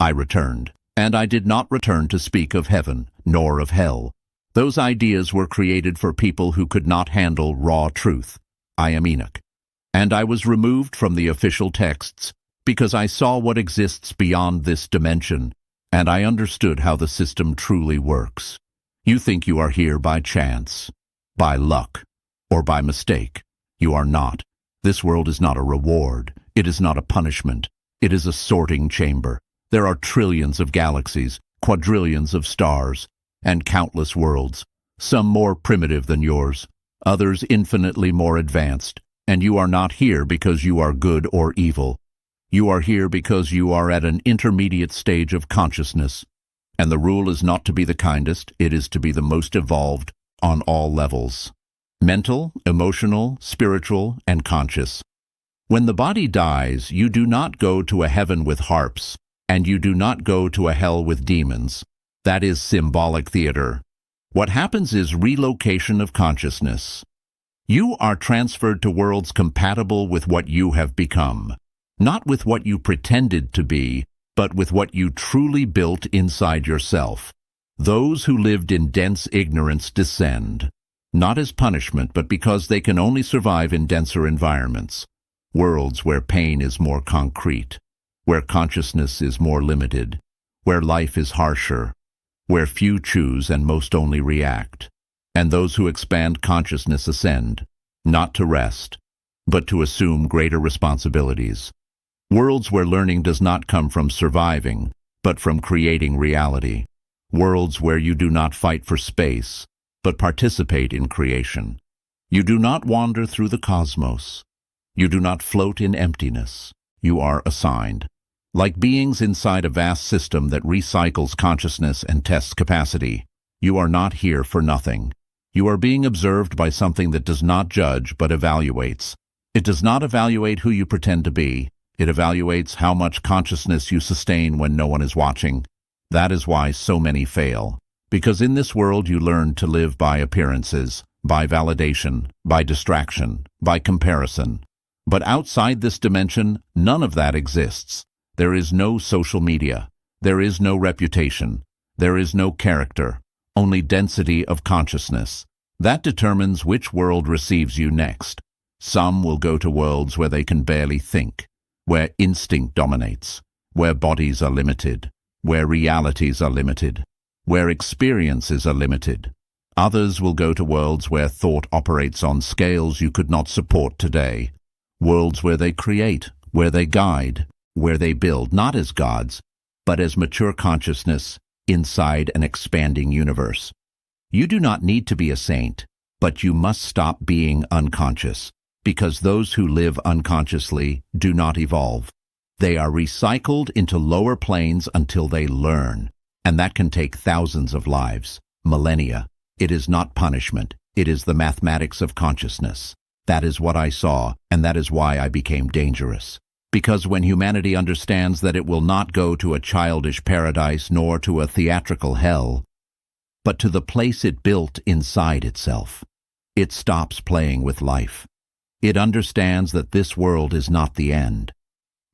I returned, and I did not return to speak of heaven, nor of hell. Those ideas were created for people who could not handle raw truth. I am Enoch. And I was removed from the official texts because I saw what exists beyond this dimension, and I understood how the system truly works. You think you are here by chance, by luck, or by mistake. You are not. This world is not a reward. It is not a punishment. It is a sorting chamber. There are trillions of galaxies, quadrillions of stars, and countless worlds, some more primitive than yours, others infinitely more advanced, and you are not here because you are good or evil. You are here because you are at an intermediate stage of consciousness, and the rule is not to be the kindest, it is to be the most evolved on all levels: mental, emotional, spiritual, and conscious. When the body dies, you do not go to a heaven with harps, and you do not go to a hell with demons. That is symbolic theater. What happens is relocation of consciousness. You are transferred to worlds compatible with what you have become, not with what you pretended to be, but with what you truly built inside yourself. Those who lived in dense ignorance descend, not as punishment, but because they can only survive in denser environments, worlds where pain is more concrete, where consciousness is more limited, where life is harsher, where few choose and most only react. And those who expand consciousness ascend, not to rest, but to assume greater responsibilities. Worlds where learning does not come from surviving, but from creating reality. Worlds where you do not fight for space, but participate in creation. You do not wander through the cosmos. You do not float in emptiness. You are assigned. Like beings inside a vast system that recycles consciousness and tests capacity, you are not here for nothing. You are being observed by something that does not judge but evaluates. It does not evaluate who you pretend to be. It evaluates how much consciousness you sustain when no one is watching. That is why so many fail. Because in this world you learn to live by appearances, by validation, by distraction, by comparison. But outside this dimension, none of that exists. There is no social media. There is no reputation. There is no character. Only density of consciousness. That determines which world receives you next. Some will go to worlds where they can barely think, where instinct dominates, where bodies are limited, where realities are limited, where experiences are limited. Others will go to worlds where thought operates on scales you could not support today. Worlds where they create, where they guide, where they build, not as gods, but as mature consciousness inside an expanding universe. You do not need to be a saint, but you must stop being unconscious, because those who live unconsciously do not evolve. They are recycled into lower planes until they learn, and that can take thousands of lives, millennia. It is not punishment. It is the mathematics of consciousness. That is what I saw, and that is why I became dangerous. Because when humanity understands that it will not go to a childish paradise nor to a theatrical hell, but to the place it built inside itself, it stops playing with life. It understands that this world is not the end.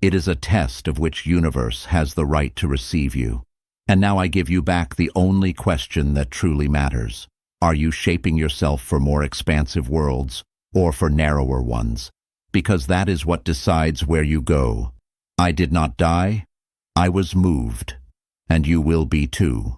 It is a test of which universe has the right to receive you. And now I give you back the only question that truly matters. Are you shaping yourself for more expansive worlds or for narrower ones? Because that is what decides where you go. I did not die. I was moved. And you will be too.